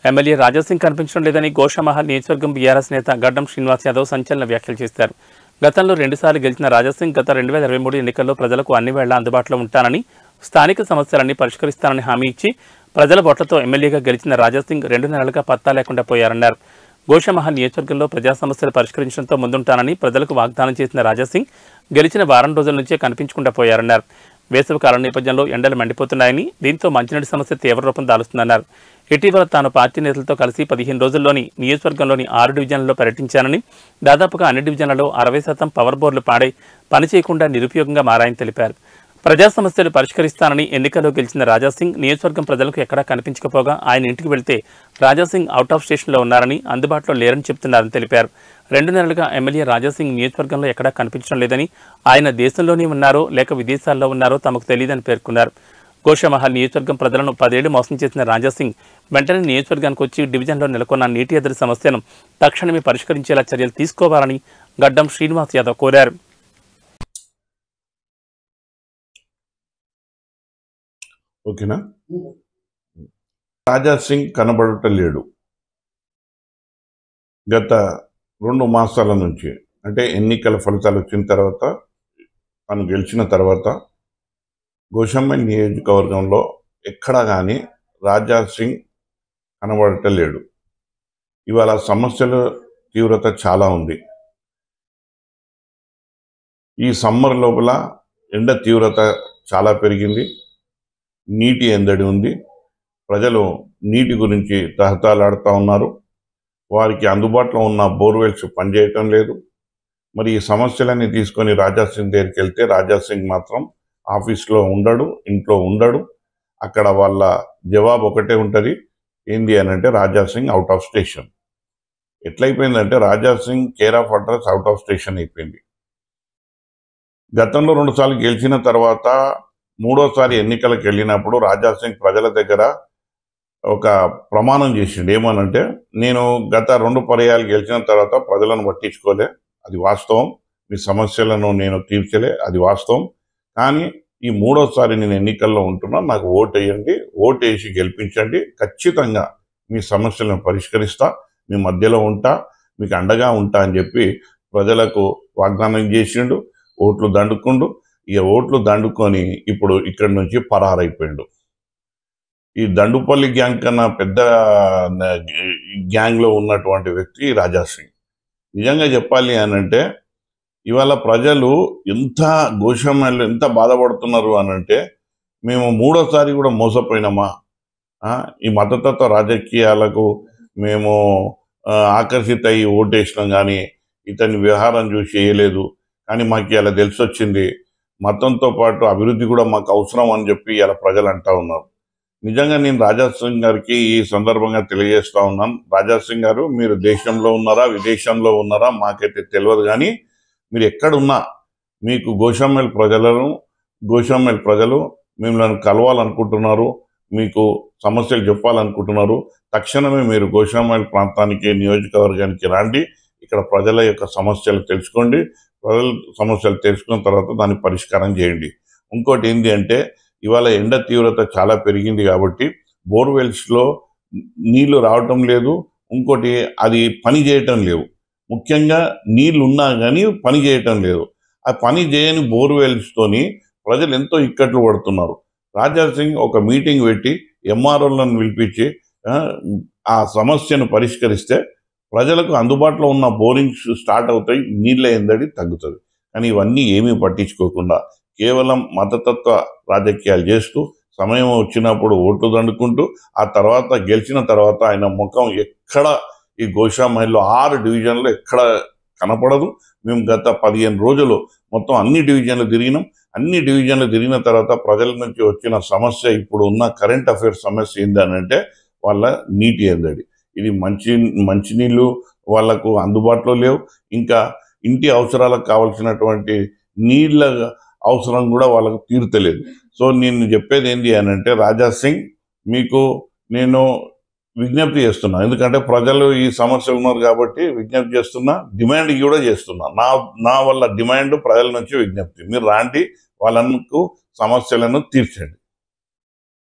MLA Raja Singh కనిపించడం లేదని గోషామహల్ నియోజకవర్గం బీఆర్ఎస్ నేత గడ్డం శ్రీనివాస్ యాదవ్ సంచలన వ్యాఖ్యలు చేశారు. గతంలో 2 సార్లు గెలిచిన రాజాసింగ్ గత 2023 ఎన్నికల్లో ప్రజలకు అన్ని వేళ అందుబాటులో ఉంటానని, స్థానిక సమస్యలన్నీ పరిష్కరిస్తానని హామీ ఇచ్చి ప్రజల ఓట్లతో ఎమ్మెల్యేగా గెలిచిన రాజాసింగ్ 2 నెలలుగా పత్తా లేకుండా పోయారన్నారు. గోషామహల్ నియోజకవర్గంలో ప్రజా సమస్యలు పరిష్కరించడంతో ముందుంటానని ప్రజలకు వాగ్దానం చేసిన రాజాసింగ్ గెలిచిన వారం రోజుల నుంచే కనిపించకుండా పోయారన్నారు. వేసవి కాలం నేపథ్యంలో ఎండలు మండిపోతున్నాయని, దీంతో మంచినీటి సమస్య తీవ్ర రూపం దాలుస్తుందన్నారు. ఇటీవల తాను పార్టీ నేతలతో కలిసి 15 రోజుల్లోని నియోజకవర్గంలోని 6 డివిజన్లలో పర్యటించానని, దాదాపుగా అన్ని డివిజన్లలో 60% పవర్ బోర్డులు పాడై పనిచేయకుండా నిరుపయోగంగా మారాయని తెలిపారు. ప్రజా సమస్యలు పరిష్కరిస్తానని ఎన్నికల్లో గెలిచిన రాజాసింగ్ నియోజకవర్గం ప్రజలకు ఎక్కడా కనిపించకపోగా ఆయన ఇంటికి వెళ్తే రాజాసింగ్ అవుట్ ఆఫ్ స్టేషన్లో ఉన్నారని, అందుబాటులో లేరని చెప్తున్నారని తెలిపారు. 2 నెలలుగా ఎమ్మెల్యే రాజాసింగ్ నియోజకవర్గంలో ఎక్కడా కనిపించడం లేదని, ఆయన దేశంలోనే ఉన్నారో లేక విదేశాల్లో ఉన్నారో తమకు తెలియదని పేర్కొన్నారు. గోషామహల్ నియోజకవర్గం ప్రజలను 10 ఏళ్లు మోసం చేసిన రాజాసింగ్ వెంటనే నియోజకవర్గానికి వచ్చి డివిజన్లో నెలకొన్న నీటి ఎద్దడి సమస్యను తక్షణమే పరిష్కరించేలా చర్యలు తీసుకోవాలని గడ్డం శ్రీనివాస్ యాదవ్ కోరారు. ఓకేనా? రాజాసింగ్ కనబడటం లేడు. గత 2 మాసాల నుంచి, అంటే ఎన్నికల ఫలితాలు వచ్చిన తర్వాత, తను గెలిచిన తర్వాత గోషామహల్ నియోజకవర్గంలో ఎక్కడా కానీ రాజాసింగ్ కనబడటం లేడు. ఇవాళ సమస్యల తీవ్రత చాలా ఉంది. ఈ సమ్మర్ లోపల ఎండ తీవ్రత చాలా పెరిగింది. నీటి ఎందడి ఉంది. ప్రజలు నీటి గురించి తహతలాడుతూ ఉన్నారు. వారికి అందుబాటులో ఉన్న బోర్వెల్స్ పనిచేయటం లేదు. మరి ఈ సమస్యలన్నీ తీసుకొని రాజాసింగ్ దగ్గరికి వెళ్తే రాజాసింగ్ మాత్రం ఆఫీస్లో ఉండడు, ఇంట్లో ఉండడు. అక్కడ వాళ్ళ జవాబు ఒకటే ఉంటుంది, ఏంది అని అంటే రాజాసింగ్ అవుట్ ఆఫ్ స్టేషన్. ఎట్లయిపోయిందంటే Raja Singh care of address out of station అయిపోయింది. గతంలో 2 సార్లు గెలిచిన తర్వాత 3వసారి ఎన్నికలకు వెళ్ళినప్పుడు రాజాసింగ్ ప్రజల దగ్గర ఒక ప్రమాణం చేసిండు. ఏమనంటే, నేను గత 2 పర్యాయాలు గెలిచిన తర్వాత ప్రజలను పట్టించుకోలే, అది వాస్తవం. మీ సమస్యలను నేను తీర్చలే, అది వాస్తవం. కానీ ఈ 3వసారి నేను ఎన్నికల్లో ఉంటున్నా, నాకు ఓటు వేయండి, ఓటు వేసి గెలిపించండి, ఖచ్చితంగా మీ సమస్యలను పరిష్కరిస్తా, మీ మధ్యలో ఉంటా, మీకు అండగా ఉంటా అని చెప్పి ప్రజలకు వాగ్దానం చేసిండు. ఓట్లు దండుకుండు. ఇక ఓట్లు దండుకొని ఇప్పుడు ఇక్కడి నుంచి పరారైపోయిండు. ఈ దండుపల్లి గ్యాంగ్ కన్నా పెద్ద గ్యాంగ్లో ఉన్నటువంటి వ్యక్తి రాజాసింగ్. నిజంగా చెప్పాలి అనంటే, ఇవాళ ప్రజలు గోషామహల్లో ఎంత బాధపడుతున్నారు అనంటే, మేము 3వసారి కూడా మోసపోయినామా, ఈ మతతత్వ రాజకీయాలకు మేము ఆకర్షితయి ఓటేసినాం, కానీ ఇతని వ్యవహారం చూసి వేయలేదు. కానీ మాకు ఇలా తెలిసొచ్చింది, మతంతో పాటు అభివృద్ధి కూడా మాకు అవసరం అని చెప్పి ఇలా ప్రజలు అంటూ ఉన్నారు. నిజంగా నేను రాజాసింగ్ గారికి ఈ సందర్భంగా తెలియజేస్తా ఉన్నాను, రాజాసింగ్ గారు, మీరు దేశంలో ఉన్నారా విదేశంలో ఉన్నారా మాకైతే తెలియదు, కానీ మీరు ఎక్కడున్నా మీకు గోషామహల్ ప్రజలు మిమ్మల్ని కలవాలనుకుంటున్నారు, మీకు సమస్యలు చెప్పాలనుకుంటున్నారు. తక్షణమే మీరు గోషామహల్ ప్రాంతానికి, నియోజకవర్గానికి రండి. ఇక్కడ ప్రజల యొక్క సమస్యలు తెలుసుకోండి. ప్రజల సమస్యలు తెలుసుకున్న తర్వాత దాన్ని పరిష్కారం చేయండి. ఇంకోటి ఏంటి అంటే, ఇవాళ ఎండ తీవ్రత చాలా పెరిగింది కాబట్టి బోర్వెల్స్లో నీళ్లు రావటం లేదు. ఇంకోటి అది పని చేయటం లేవు. ముఖ్యంగా నీళ్లు ఉన్నా కానీ పని చేయటం లేదు. ఆ పని చేయని బోర్వెల్స్తోని ప్రజలు ఎంతో ఇక్కట్లు పడుతున్నారు. రాజాసింగ్ ఒక మీటింగ్ పెట్టి ఎంఆర్ఓలను పిలిపించి ఆ సమస్యను పరిష్కరిస్తే ప్రజలకు అందుబాటులో ఉన్న బోరింగ్స్ స్టార్ట్ అవుతాయి, నీళ్ళ ఎందడి తగ్గుతుంది. కానీ ఇవన్నీ ఏమీ పట్టించుకోకుండా కేవలం మతతత్వ రాజకీయాలు చేస్తూ, సమయం వచ్చినప్పుడు ఓట్లు దండుకుంటూ, ఆ తర్వాత గెలిచిన తర్వాత ఆయన ముఖం ఎక్కడ ఈ గోషామహల్లో 6 డివిజన్లు ఎక్కడ కనపడదు. మేము గత 15 రోజులు మొత్తం అన్ని డివిజన్లు తిరిగినాం. అన్ని డివిజన్లు తిరిగిన తర్వాత ప్రజల నుంచి వచ్చిన సమస్య, ఇప్పుడు ఉన్న కరెంట్ అఫైర్స్ సమస్య ఏంటంటే వాళ్ళ నీటి ఎందడి. ఇది మంచినీళ్ళు వాళ్లకు అందుబాటులో లేవు. ఇంకా ఇంటి అవసరాలకు కావాల్సినటువంటి నీళ్ళ అవసరం కూడా వాళ్ళకు తీరుతలేదు. సో నేను చెప్పేది ఏంటి అనంటే, రాజాసింగ్, మీకు నేను విజ్ఞప్తి చేస్తున్నా, ఎందుకంటే ప్రజలు ఈ సమస్యలు ఉన్నారు కాబట్టి విజ్ఞప్తి చేస్తున్నా, డిమాండ్ కూడా చేస్తున్నా. నా వల్ల డిమాండ్ ప్రజల నుంచి విజ్ఞప్తి, మీరు రాండి, వాళ్ళకు సమస్యలను తీర్చండి.